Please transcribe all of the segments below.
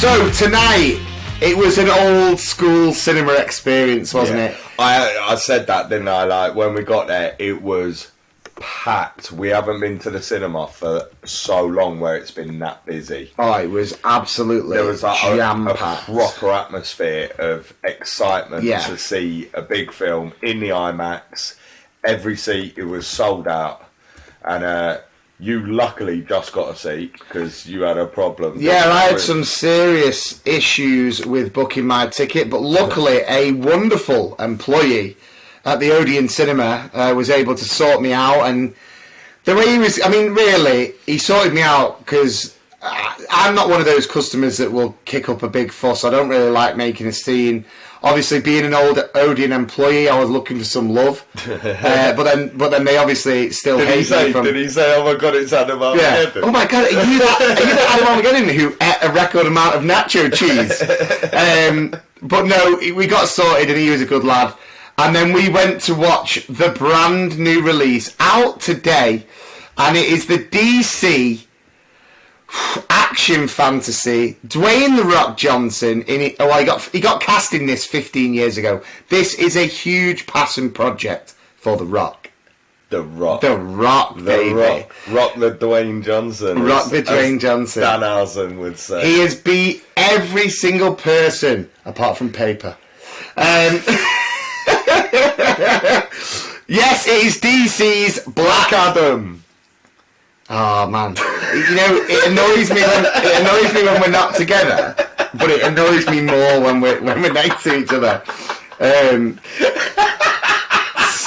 So tonight, it was an old school cinema experience, wasn't it? I said that, didn't I? Like, when we got there, it was packed. We haven't been to the cinema for so long where it's been that busy. Oh, it was absolutely there was like jam-packed. a proper atmosphere of excitement to see a big film in the IMAX. Every seat, it was sold out. And you luckily just got a seat because you had a problem. Yeah, I had some serious issues with booking my ticket, but luckily a wonderful employee at the Odeon Cinema was able to sort me out. And the way he was, I mean, really, he sorted me out because I'm not one of those customers that will kick up a big fuss. I don't really like making a scene. Obviously, being an old Odeon employee, I was looking for some love, but then they obviously still hate me. Did he say, "Oh my God, it's Adam Armageddon"? Oh my God, are you that Adam Armageddon who ate a record amount of nacho cheese? But no, we got sorted, and he was a good lad. And then we went to watch the brand new release out today, and it is the DC action fantasy. Dwayne The Rock Johnson in it. Oh, he got cast in this 15 years ago. This is a huge passion project for The Rock. The Rock, baby. Rock the Dwayne Johnson. Rock the Dwayne Johnson. Danhausen would say. He has beat every single person apart from Paper. Yes, it is DC's Black Adam. Oh man, you know it annoys me when we're not together, but it annoys me more when we're next to each other.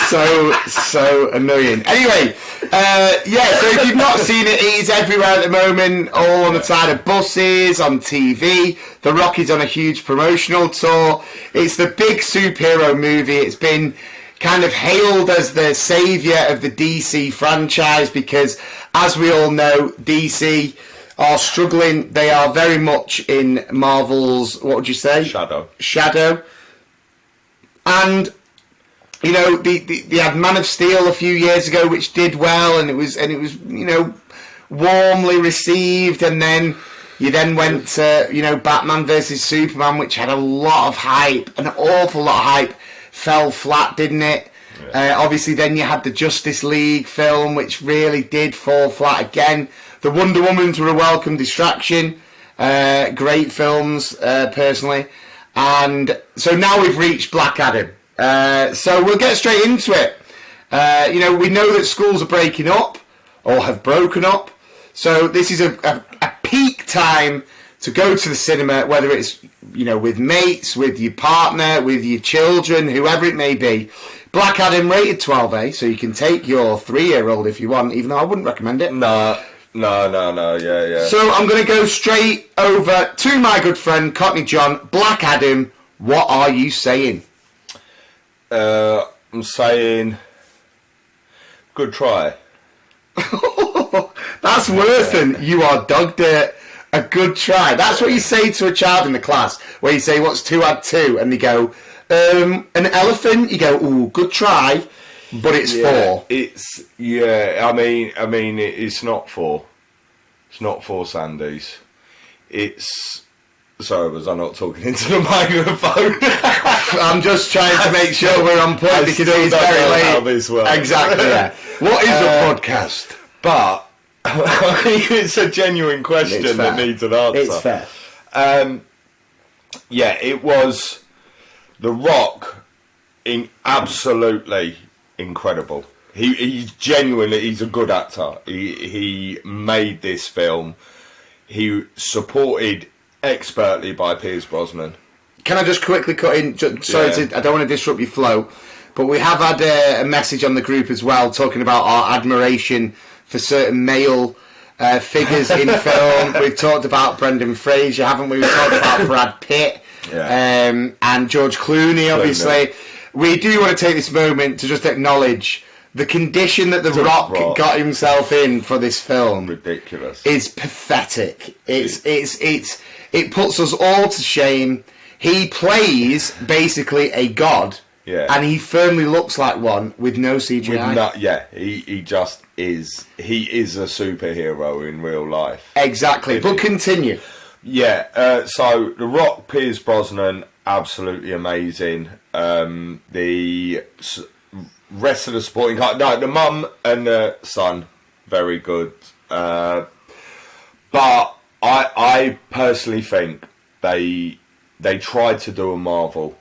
So annoying. Anyway, so if you've not seen it, it is everywhere at the moment, all on the side of buses, on TV. The Rock is on a huge promotional tour. It's the big superhero movie. It's been kind of hailed as the saviour of the DC franchise because, as we all know, DC are struggling. They are very much in Marvel's, what would you say? Shadow. And, you know, they had Man of Steel a few years ago, which did well, and it was you know, warmly received, and then you then went to, you know, Batman versus Superman, which had a lot of hype, an awful lot of hype. Fell flat, didn't it? Yeah. Obviously, then you had the Justice League film, which really did fall flat again. The Wonder Womans were a welcome distraction. Great films, personally. And so now we've reached Black Adam. So we'll get straight into it. You know, we know that schools are breaking up, or have broken up. So this is a peak time to go to the cinema, whether it's, you know, with mates, with your partner, with your children, whoever it may be. Black Adam rated 12A, so you can take your 3-year-old if you want, even though I wouldn't recommend it. No, yeah. So I'm going to go straight over to my good friend Cockney John. Black Adam, what are you saying? I'm saying good try. That's worse than you are dog dirt. A good try. That's what you say to a child in the class, where you say, what's 2 add 2? And they go, an elephant. You go, ooh, good try, but it's 4. I mean, it's not 4. It's not 4 Sandys. It's... Sorry, was I not talking into the microphone? I'm just trying to make sure we're on point because it is very late. Exactly, yeah. What is a podcast? But... it's a genuine question that needs an answer. It's fair. It was The Rock, absolutely incredible. He's genuinely, he's a good actor. He made this film. He supported expertly by Pierce Brosnan. Can I just quickly cut in? I don't want to disrupt your flow, but we have had a message on the group as well talking about our admiration for certain male figures in film. We've talked about Brendan Fraser, haven't we? We've talked about Brad Pitt and George Clooney, obviously. We do want to take this moment to just acknowledge the condition that The Rock got himself in for this film. Ridiculous. Is pathetic. It puts us all to shame. He plays basically a god. Yeah. And he firmly looks like one with no CGI. He just is. He is a superhero in real life. Exactly. But continue. Yeah, so The Rock, Pierce Brosnan, absolutely amazing. The rest of the supporting cast, no, the mum and the son, very good. But I personally think they tried to do a Marvel.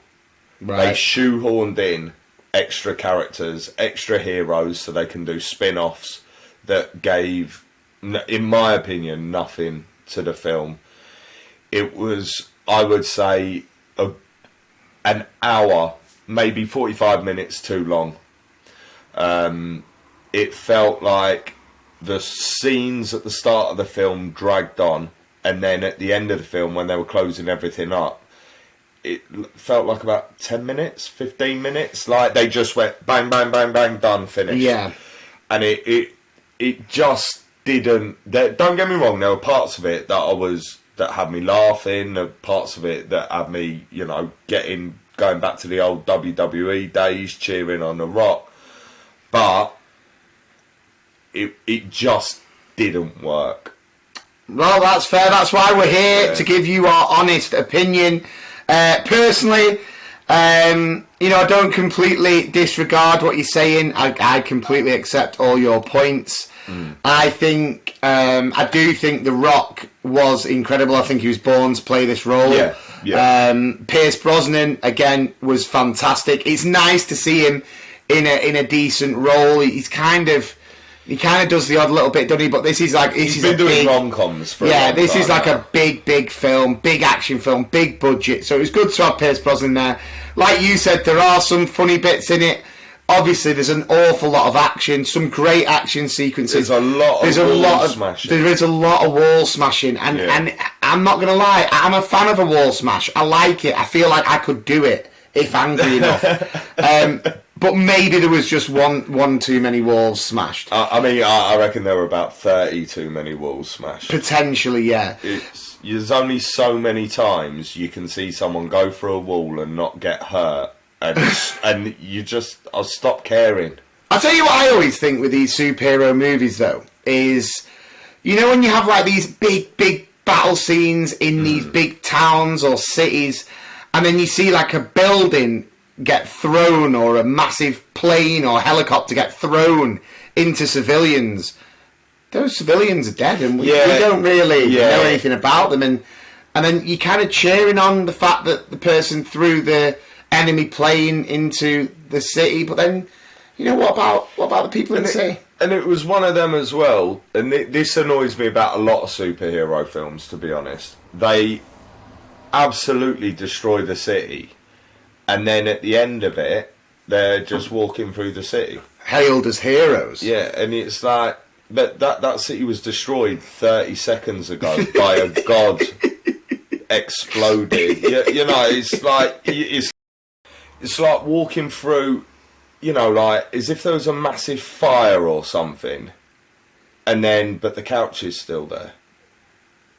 Right. They shoehorned in extra characters, extra heroes, so they can do spin-offs that gave, in my opinion, nothing to the film. It was, I would say, an hour, maybe 45 minutes too long. It felt like the scenes at the start of the film dragged on, and then at the end of the film, when they were closing everything up, it felt like about 10 minutes, 15 minutes. Like they just went bang, bang, bang, bang, done, finished. Yeah. And it just didn't. Don't get me wrong, there were parts of it that had me laughing, the parts of it that had me, going back to the old WWE days, cheering on The Rock. But it just didn't work. Well, that's fair. That's why we're here, to give you our honest opinion. Personally, I don't completely disregard what you're saying. I completely accept all your points. I do think The Rock was incredible. I think he was born to play this role. Yeah. Pierce Brosnan, again, was fantastic. It's nice to see him in a decent role. He kind of does the odd little bit, doesn't he? But this is like he's been doing rom-coms for a long this time is like now. a big film, big action film, big budget. So it was good to have Pierce Brosnan there. Like you said, there are some funny bits in it. Obviously, there's an awful lot of action, some great action sequences. There is a lot of wall smashing, and I'm not gonna lie, I'm a fan of a wall smash. I like it. I feel like I could do it if angry enough. But maybe there was just one too many walls smashed. I reckon there were about 30 too many walls smashed. Potentially, yeah. There's only so many times you can see someone go through a wall and not get hurt, and I'll stop caring. I'll tell you what I always think with these superhero movies, though, is, when you have like these big battle scenes in these big towns or cities, and then you see like a building get thrown, or a massive plane or helicopter get thrown into civilians. Those civilians are dead, and we don't really know anything about them, and then you're kind of cheering on the fact that the person threw the enemy plane into the city, but then what about the people in the city? And it was one of them as well, and this annoys me about a lot of superhero films, to be honest. They absolutely destroy the city, and then at the end of it, they're just walking through the city, hailed as heroes. Yeah, and it's like that city was destroyed 30 seconds ago by a god exploding. It's like walking through, like as if there was a massive fire or something, but the couch is still there.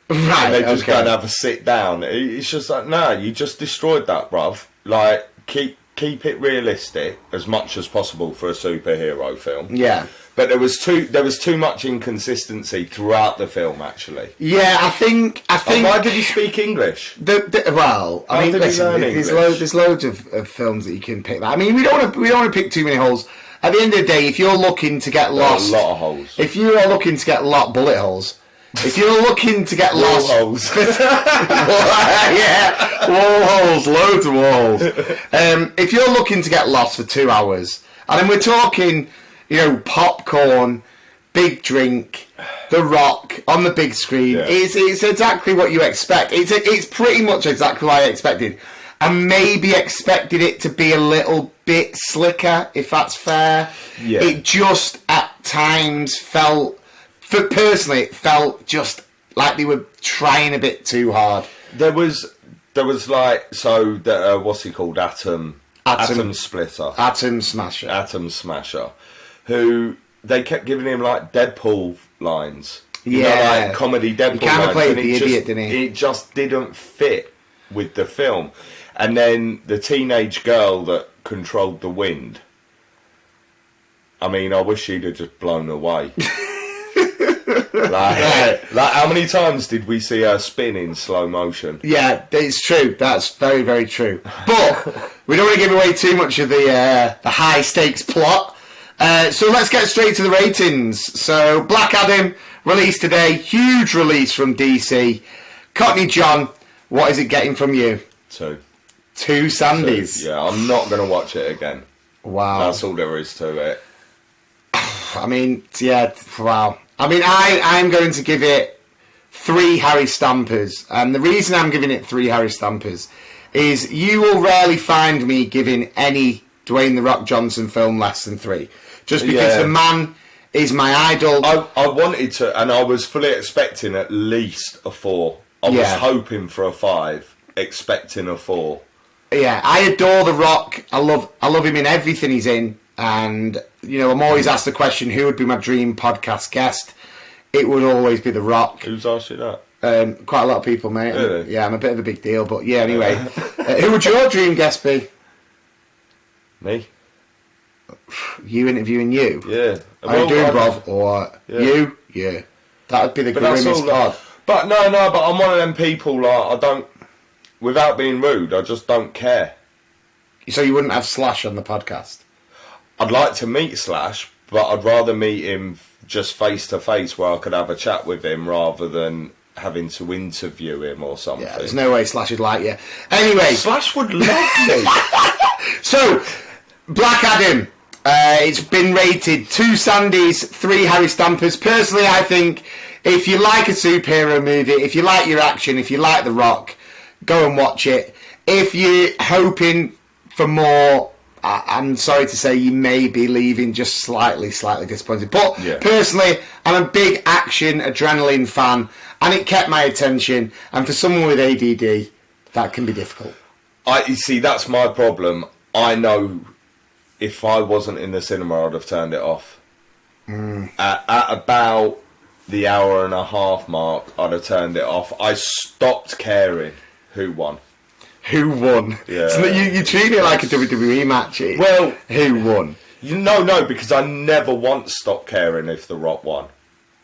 Right, and they just go and have a sit down. It's just like, no, you just destroyed that, bruv. Like, keep it realistic as much as possible for a superhero film. Yeah. But there was too much inconsistency throughout the film, actually. Yeah, I think. Why did he speak English? There's loads of films that you can pick. That. I mean, we don't want to pick too many holes. At the end of the day, if you're looking to get lost, a lot of holes. If you are looking to get bullet holes. If you're looking to get wall lost, holes. wall holes, loads of walls. If you're looking to get lost for 2 hours, and then we're talking, popcorn, big drink, The Rock on the big screen, it's exactly what you expect. It's pretty much exactly what I expected. I maybe expected it to be a little bit slicker, if that's fair. Yeah. It just at times felt. Personally, it felt just like they were trying a bit too hard. There was like, what's he called? Atom Splitter. Atom Smasher. Atom Smasher. Who, they kept giving him like Deadpool lines. Like comedy Deadpool lines. He kind of played the idiot, didn't he? It just didn't fit with the film. And then the teenage girl that controlled the wind. I mean, I wish she'd have just blown away. Like, how many times did we see her spin in slow motion? Yeah, it's true. That's very, very true. But we don't want to give away too much of the high stakes plot. So let's get straight to the ratings. So Black Adam released today, huge release from DC. Cockney John, what is it getting from you? 2. 2 Sandys. 2. Yeah, I'm not going to watch it again. Wow. That's all there is to it. I mean, yeah, wow. I mean, I'm going to give it 3 Harry Stampers. And the reason I'm giving it 3 Harry Stampers is you will rarely find me giving any Dwayne The Rock Johnson film less than 3. Just because the man is my idol. I wanted to, and I was fully expecting at least a 4. I was hoping for a 5, expecting a 4. Yeah, I adore The Rock. I love him in everything he's in. And, you know, I'm always asked the question, who would be my dream podcast guest? It would always be The Rock. Who's asked you that? Quite a lot of people, mate. Really? Yeah, I'm a bit of a big deal. But, yeah, anyway. Who would your dream guest be? Me? You interviewing you? Yeah. Are you doing, bruv? Or you? Yeah. That would be the grimmest pod. But no, but I'm one of them people, like, I don't, without being rude, I just don't care. So you wouldn't have Slash on the podcast? I'd like to meet Slash, but I'd rather meet him just face to face where I could have a chat with him rather than having to interview him or something. Yeah, there's no way Slash would like you. Anyway. Slash would love me. So, Black Adam. It's been rated 2 Sandys, 3 Harry Stampers. Personally, I think if you like a superhero movie, if you like your action, if you like The Rock, go and watch it. If you're hoping for more, I'm sorry to say you may be leaving just slightly disappointed. But personally, I'm a big action, adrenaline fan, and it kept my attention. And for someone with ADD, that can be difficult. You see, that's my problem. I know if I wasn't in the cinema, I'd have turned it off. At about the hour and a half mark, I'd have turned it off. I stopped caring who won. Who won? Yeah. So you treat it like a WWE match. Well, who won? No, because I never once stopped caring if The Rock won.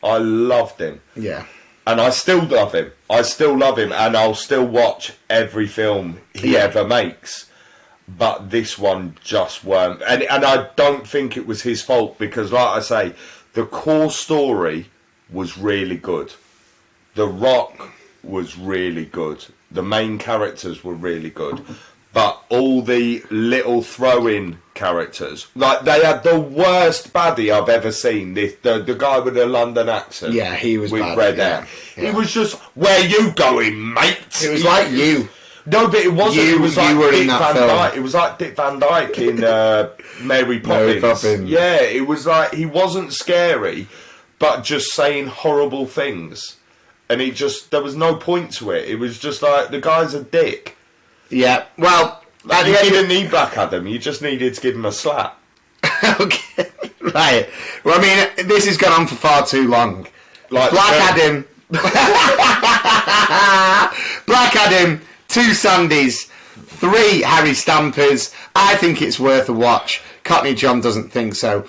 I loved him. Yeah. And I still love him. And I'll still watch every film he ever makes. But this one just weren't. And I don't think it was his fault because, like I say, the core story was really good. The Rock was really good. The main characters were really good. But all the little throw-in characters, like they had the worst baddie I've ever seen. The guy with the London accent. Yeah, he was with bad, red hair. Yeah. He was just, where you going, mate? It was like you. No, but it wasn't. It was like Dick Van Dyke. It was like Dick Van Dyke in Mary Poppins. Yeah, it was like he wasn't scary, but just saying horrible things, and there was no point to it. It was just like the guy's a dick. Yeah. Well, you didn't need Black Adam. You just needed to give him a slap. Okay. Right. Well, I mean, this has gone on for far too long. Like Black Adam. Black Adam. 2 Sandys, 3 Harry Stampers. I think it's worth a watch. Cockney John doesn't think so.